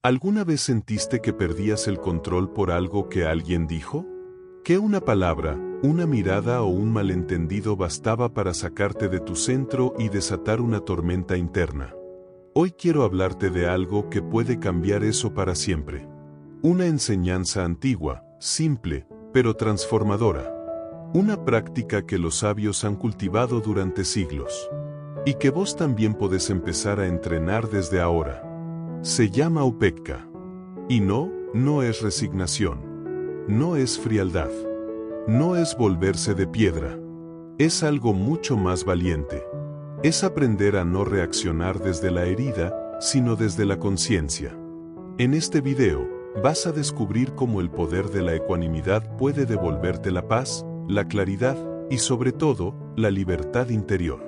¿Alguna vez sentiste que perdías el control por algo que alguien dijo? ¿Que una palabra, una mirada o un malentendido bastaba para sacarte de tu centro y desatar una tormenta interna? Hoy quiero hablarte de algo que puede cambiar eso para siempre. Una enseñanza antigua, simple, pero transformadora. Una práctica que los sabios han cultivado durante siglos. Y que vos también podés empezar a entrenar desde ahora. Se llama Upekkha. Y no es resignación. No es frialdad. No es volverse de piedra. Es algo mucho más valiente. Es aprender a no reaccionar desde la herida, sino desde la conciencia. En este video, vas a descubrir cómo el poder de la ecuanimidad puede devolverte la paz, la claridad y sobre todo, la libertad interior.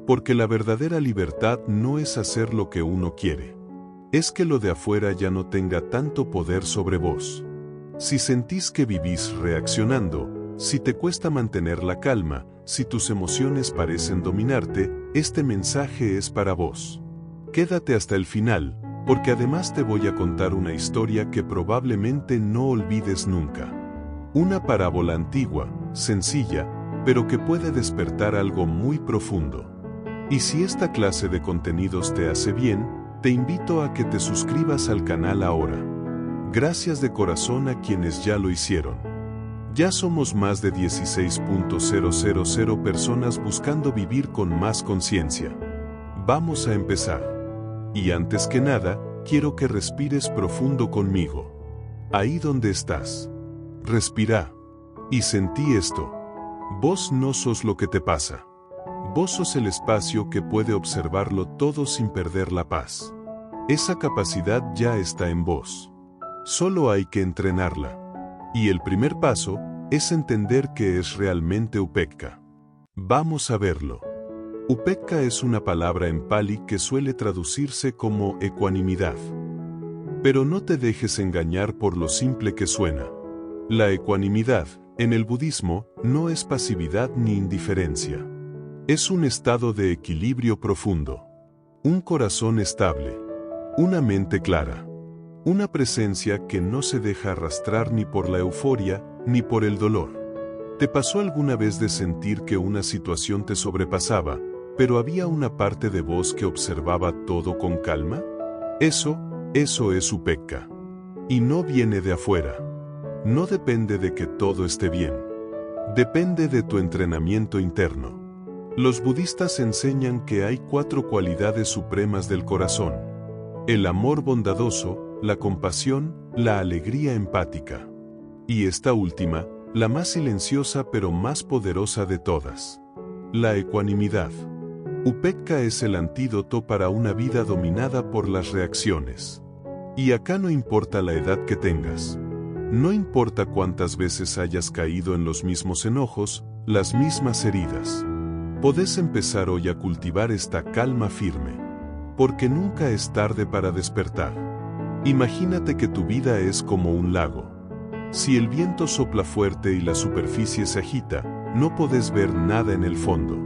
Porque la verdadera libertad no es hacer lo que uno quiere. Es que lo de afuera ya no tenga tanto poder sobre vos. Si sentís que vivís reaccionando, si te cuesta mantener la calma, si tus emociones parecen dominarte, este mensaje es para vos. Quédate hasta el final, porque además te voy a contar una historia que probablemente no olvides nunca. Una parábola antigua, sencilla, pero que puede despertar algo muy profundo. Y si esta clase de contenidos te hace bien, te invito a que te suscribas al canal ahora. Gracias de corazón a quienes ya lo hicieron. Ya somos más de 16.000 personas buscando vivir con más conciencia. Vamos a empezar. Y antes que nada, quiero que respires profundo conmigo. Ahí donde estás. Respira. Y sentí esto. Vos no sos lo que te pasa. Vos sos el espacio que puede observarlo todo sin perder la paz. Esa capacidad ya está en vos. Solo hay que entrenarla. Y el primer paso es entender qué es realmente Upekkha. Vamos a verlo. Upekkha es una palabra en pali que suele traducirse como ecuanimidad. Pero no te dejes engañar por lo simple que suena. La ecuanimidad, en el budismo, no es pasividad ni indiferencia. Es un estado de equilibrio profundo. Un corazón estable. Una mente clara. Una presencia que no se deja arrastrar ni por la euforia, ni por el dolor. ¿Te pasó alguna vez de sentir que una situación te sobrepasaba, pero había una parte de vos que observaba todo con calma? Eso es Upekkha. Y no viene de afuera. No depende de que todo esté bien. Depende de tu entrenamiento interno. Los budistas enseñan que hay 4 cualidades supremas del corazón. El amor bondadoso, la compasión, la alegría empática. Y esta última, la más silenciosa pero más poderosa de todas. La ecuanimidad. Upekkha es el antídoto para una vida dominada por las reacciones. Y acá no importa la edad que tengas. No importa cuántas veces hayas caído en los mismos enojos, las mismas heridas. Podés empezar hoy a cultivar esta calma firme. Porque nunca es tarde para despertar. Imagínate que tu vida es como un lago. Si el viento sopla fuerte y la superficie se agita, no podés ver nada en el fondo.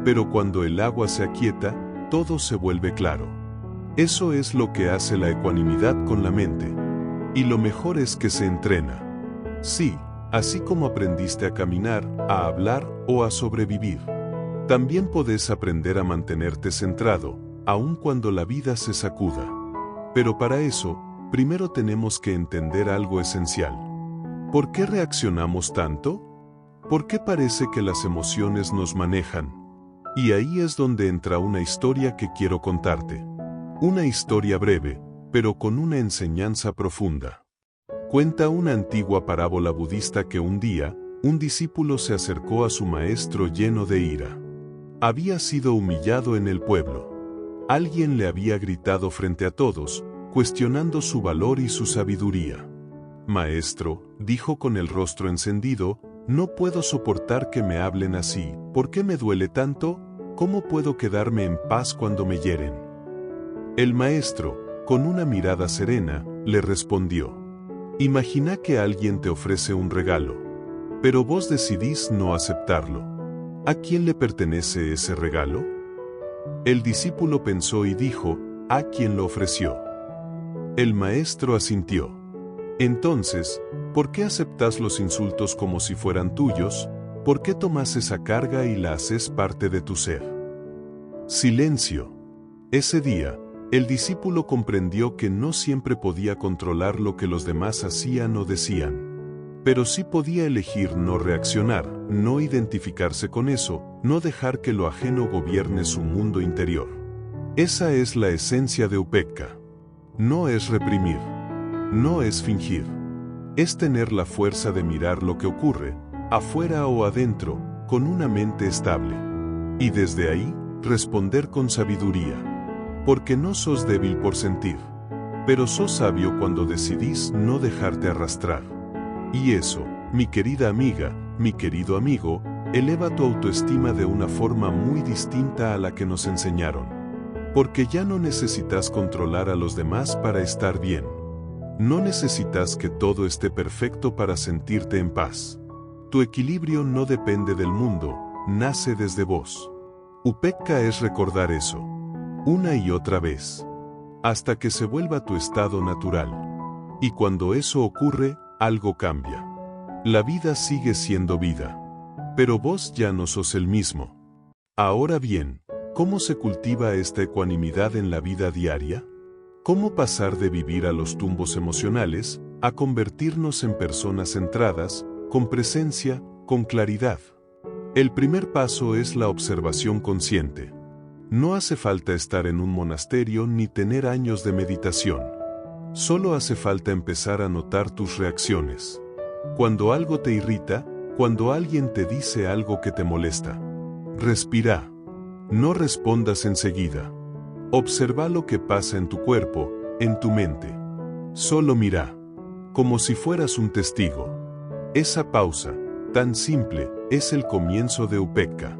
Pero cuando el agua se aquieta, todo se vuelve claro. Eso es lo que hace la ecuanimidad con la mente. Y lo mejor es que se entrena. Sí, así como aprendiste a caminar, a hablar o a sobrevivir. También podés aprender a mantenerte centrado, aun cuando la vida se sacuda. Pero para eso, primero tenemos que entender algo esencial. ¿Por qué reaccionamos tanto? ¿Por qué parece que las emociones nos manejan? Y ahí es donde entra una historia que quiero contarte. Una historia breve, pero con una enseñanza profunda. Cuenta una antigua parábola budista que un día, un discípulo se acercó a su maestro lleno de ira. Había sido humillado en el pueblo. Alguien le había gritado frente a todos, cuestionando su valor y su sabiduría. Maestro, dijo con el rostro encendido, no puedo soportar que me hablen así. ¿Por qué me duele tanto? ¿Cómo puedo quedarme en paz cuando me hieren? El maestro, con una mirada serena, le respondió. Imagina que alguien te ofrece un regalo. Pero vos decidís no aceptarlo. ¿A quién le pertenece ese regalo? El discípulo pensó y dijo, ¿a quién lo ofreció? El maestro asintió. Entonces, ¿por qué aceptas los insultos como si fueran tuyos? ¿Por qué tomas esa carga y la haces parte de tu ser? Silencio. Ese día, el discípulo comprendió que no siempre podía controlar lo que los demás hacían o decían. Pero sí podía elegir no reaccionar, no identificarse con eso, no dejar que lo ajeno gobierne su mundo interior. Esa es la esencia de Upekkha. No es reprimir. No es fingir. Es tener la fuerza de mirar lo que ocurre, afuera o adentro, con una mente estable. Y desde ahí, responder con sabiduría. Porque no sos débil por sentir. Pero sos sabio cuando decidís no dejarte arrastrar. Y eso, mi querida amiga, mi querido amigo, eleva tu autoestima de una forma muy distinta a la que nos enseñaron. Porque ya no necesitas controlar a los demás para estar bien. No necesitas que todo esté perfecto para sentirte en paz. Tu equilibrio no depende del mundo, nace desde vos. Upekkha es recordar eso. Una y otra vez. Hasta que se vuelva tu estado natural. Y cuando eso ocurre, algo cambia. La vida sigue siendo vida. Pero vos ya no sos el mismo. Ahora bien, ¿cómo se cultiva esta ecuanimidad en la vida diaria? ¿Cómo pasar de vivir a los tumbos emocionales, a convertirnos en personas centradas, con presencia, con claridad? El primer paso es la observación consciente. No hace falta estar en un monasterio ni tener años de meditación. Solo hace falta empezar a notar tus reacciones. Cuando algo te irrita, cuando alguien te dice algo que te molesta. Respira. No respondas enseguida. Observa lo que pasa en tu cuerpo, en tu mente. Solo mira. Como si fueras un testigo. Esa pausa, tan simple, es el comienzo de Upekkha.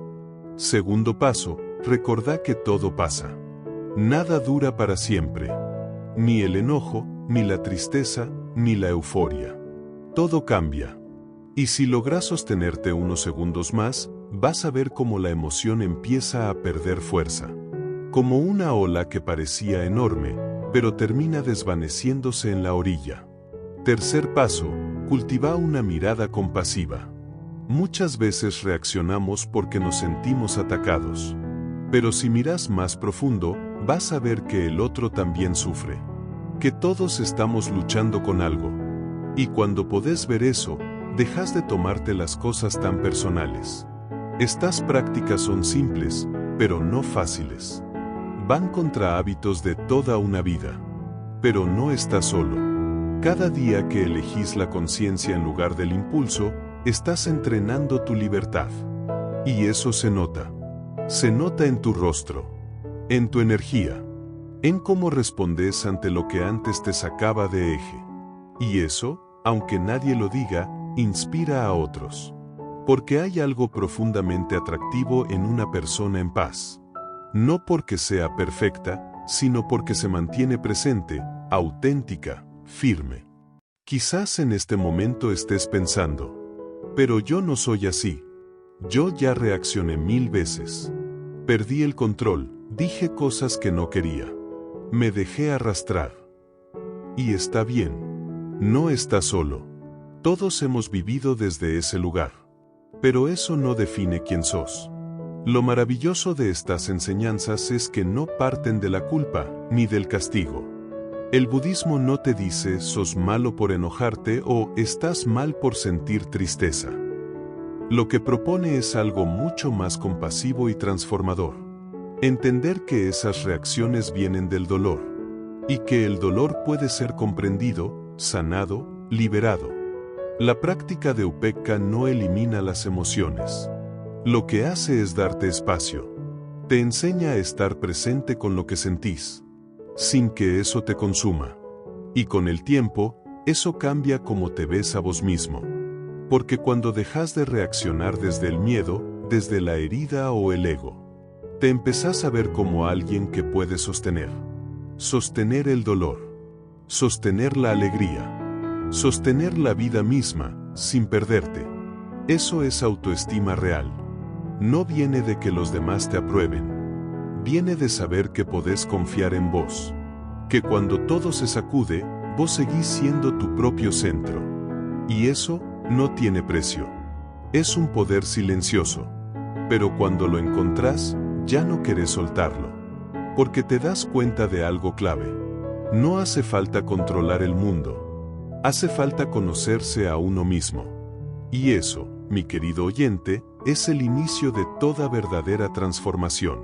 Segundo paso, recordá que todo pasa. Nada dura para siempre. Ni el enojo, ni la tristeza, ni la euforia. Todo cambia. Y si logras sostenerte unos segundos más, vas a ver cómo la emoción empieza a perder fuerza. Como una ola que parecía enorme, pero termina desvaneciéndose en la orilla. Tercer paso, cultiva una mirada compasiva. Muchas veces reaccionamos porque nos sentimos atacados. Pero si miras más profundo, vas a ver que el otro también sufre. Que todos estamos luchando con algo. Y cuando podés ver eso, dejas de tomarte las cosas tan personales. Estas prácticas son simples, pero no fáciles. Van contra hábitos de toda una vida. Pero no estás solo. Cada día que elegís la conciencia en lugar del impulso, estás entrenando tu libertad. Y eso se nota. Se nota en tu rostro, en tu energía, en cómo respondes ante lo que antes te sacaba de eje. Y eso, aunque nadie lo diga, inspira a otros. Porque hay algo profundamente atractivo en una persona en paz. No porque sea perfecta, sino porque se mantiene presente, auténtica, firme. Quizás en este momento estés pensando, pero yo no soy así. Yo ya reaccioné 1000 veces. Perdí el control, dije cosas que no quería. Me dejé arrastrar. Y está bien. No estás solo. Todos hemos vivido desde ese lugar. Pero eso no define quién sos. Lo maravilloso de estas enseñanzas es que no parten de la culpa, ni del castigo. El budismo no te dice sos malo por enojarte o estás mal por sentir tristeza. Lo que propone es algo mucho más compasivo y transformador. Entender que esas reacciones vienen del dolor. Y que el dolor puede ser comprendido, sanado, liberado. La práctica de Upekkha no elimina las emociones. Lo que hace es darte espacio. Te enseña a estar presente con lo que sentís, sin que eso te consuma. Y con el tiempo, eso cambia cómo te ves a vos mismo. Porque cuando dejas de reaccionar desde el miedo, desde la herida o el ego, te empezás a ver como alguien que puede sostener. Sostener el dolor. Sostener la alegría. Sostener la vida misma, sin perderte. Eso es autoestima real. No viene de que los demás te aprueben. Viene de saber que podés confiar en vos. Que cuando todo se sacude, vos seguís siendo tu propio centro. Y eso no tiene precio. Es un poder silencioso. Pero cuando lo encontrás, ya no querés soltarlo. Porque te das cuenta de algo clave. No hace falta controlar el mundo. Hace falta conocerse a uno mismo. Y eso, mi querido oyente, es el inicio de toda verdadera transformación.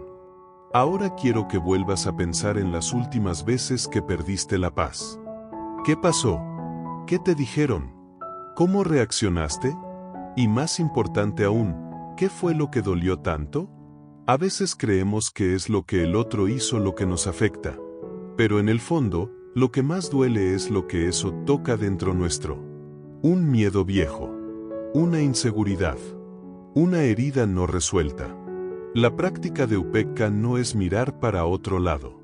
Ahora quiero que vuelvas a pensar en las últimas veces que perdiste la paz. ¿Qué pasó? ¿Qué te dijeron? ¿Cómo reaccionaste? Y más importante aún, ¿qué fue lo que dolió tanto? A veces creemos que es lo que el otro hizo lo que nos afecta. Pero en el fondo, lo que más duele es lo que eso toca dentro nuestro. Un miedo viejo. Una inseguridad. Una herida no resuelta. La práctica de Upekkha no es mirar para otro lado.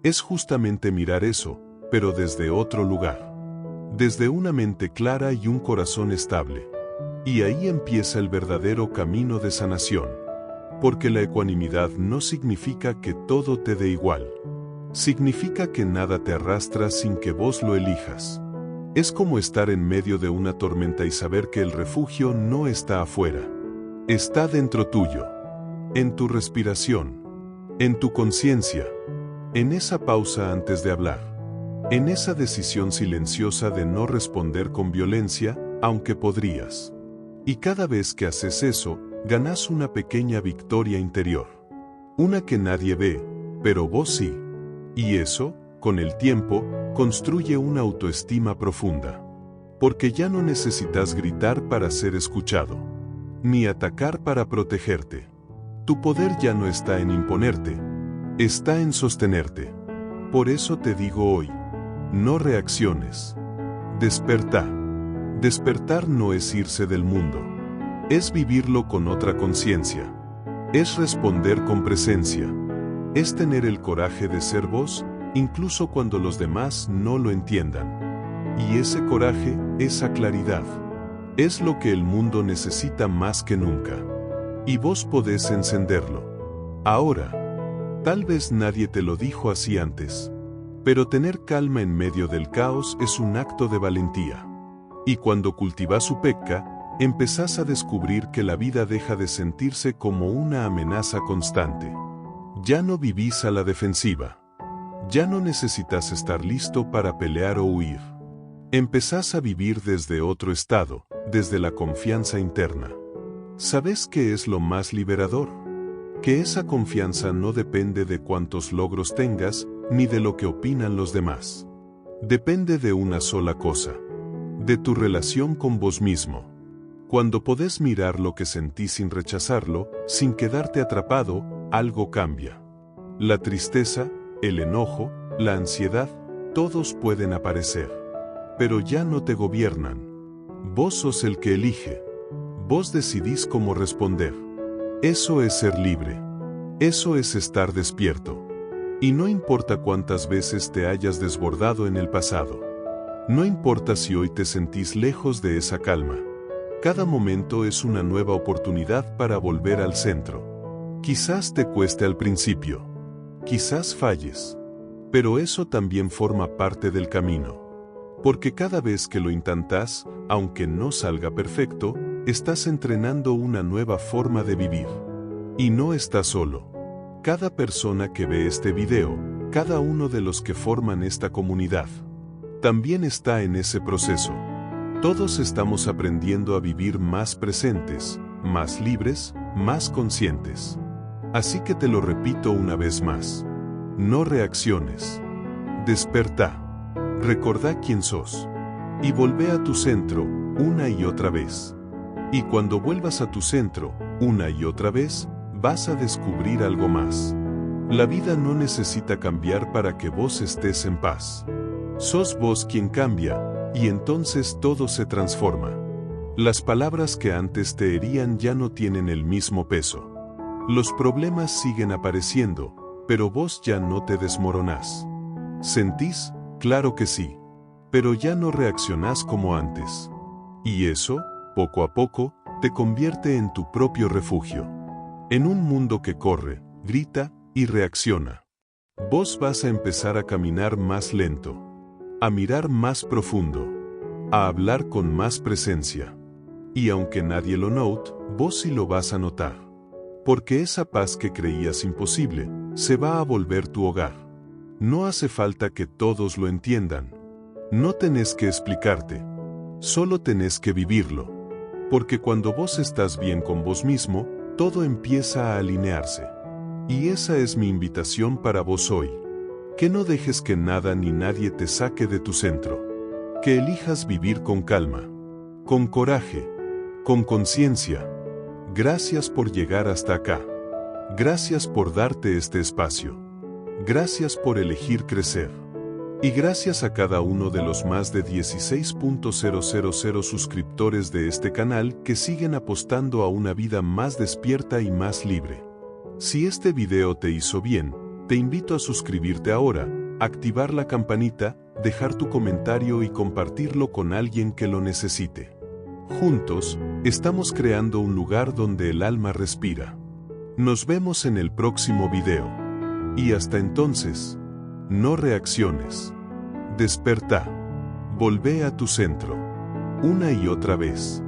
Es justamente mirar eso, pero desde otro lugar. Desde una mente clara y un corazón estable. Y ahí empieza el verdadero camino de sanación. Porque la ecuanimidad no significa que todo te dé igual. Significa que nada te arrastra sin que vos lo elijas. Es como estar en medio de una tormenta y saber que el refugio no está afuera. Está dentro tuyo. En tu respiración. En tu conciencia. En esa pausa antes de hablar. En esa decisión silenciosa de no responder con violencia, aunque podrías. Y cada vez que haces eso, ganas una pequeña victoria interior. Una que nadie ve, pero vos sí. Y eso, con el tiempo, construye una autoestima profunda. Porque ya no necesitas gritar para ser escuchado. Ni atacar para protegerte. Tu poder ya no está en imponerte. Está en sostenerte. Por eso te digo hoy. No reacciones. Despertá. Despertar no es irse del mundo. Es vivirlo con otra conciencia. Es responder con presencia. Es tener el coraje de ser vos, incluso cuando los demás no lo entiendan. Y ese coraje, esa claridad, es lo que el mundo necesita más que nunca. Y vos podés encenderlo. Ahora. Tal vez nadie te lo dijo así antes. Pero tener calma en medio del caos es un acto de valentía. Y cuando cultivas Upekkha, empezás a descubrir que la vida deja de sentirse como una amenaza constante. Ya no vivís a la defensiva. Ya no necesitas estar listo para pelear o huir. Empezás a vivir desde otro estado, desde la confianza interna. ¿Sabes qué es lo más liberador? Que esa confianza no depende de cuántos logros tengas, ni de lo que opinan los demás. Depende de una sola cosa. De tu relación con vos mismo. Cuando podés mirar lo que sentís sin rechazarlo, sin quedarte atrapado, algo cambia. La tristeza, el enojo, la ansiedad, todos pueden aparecer. Pero ya no te gobiernan. Vos sos el que elige. Vos decidís cómo responder. Eso es ser libre. Eso es estar despierto. Y no importa cuántas veces te hayas desbordado en el pasado. No importa si hoy te sentís lejos de esa calma. Cada momento es una nueva oportunidad para volver al centro. Quizás te cueste al principio. Quizás falles. Pero eso también forma parte del camino. Porque cada vez que lo intentás, aunque no salga perfecto, estás entrenando una nueva forma de vivir. Y no estás solo. Cada persona que ve este video, cada uno de los que forman esta comunidad, también está en ese proceso. Todos estamos aprendiendo a vivir más presentes, más libres, más conscientes. Así que te lo repito una vez más. No reacciones. Despertá. Recordá quién sos. Y volvé a tu centro, una y otra vez. Y cuando vuelvas a tu centro, una y otra vez, vas a descubrir algo más. La vida no necesita cambiar para que vos estés en paz. Sos vos quien cambia, y entonces todo se transforma. Las palabras que antes te herían ya no tienen el mismo peso. Los problemas siguen apareciendo, pero vos ya no te desmoronás. ¿Sentís? Claro que sí. Pero ya no reaccionás como antes. Y eso, poco a poco, te convierte en tu propio refugio. En un mundo que corre, grita y reacciona. Vos vas a empezar a caminar más lento, a mirar más profundo, a hablar con más presencia. Y aunque nadie lo note, vos sí lo vas a notar. Porque esa paz que creías imposible, se va a volver tu hogar. No hace falta que todos lo entiendan. No tenés que explicarte. Solo tenés que vivirlo. Porque cuando vos estás bien con vos mismo, todo empieza a alinearse. Y esa es mi invitación para vos hoy. Que no dejes que nada ni nadie te saque de tu centro. Que elijas vivir con calma, con coraje, con conciencia. Gracias por llegar hasta acá. Gracias por darte este espacio. Gracias por elegir crecer. Y gracias a cada uno de los más de 16.000 suscriptores de este canal que siguen apostando a una vida más despierta y más libre. Si este video te hizo bien, te invito a suscribirte ahora, activar la campanita, dejar tu comentario y compartirlo con alguien que lo necesite. Juntos, estamos creando un lugar donde el alma respira. Nos vemos en el próximo video. Y hasta entonces, no reacciones. Despertá. Volvé a tu centro. Una y otra vez.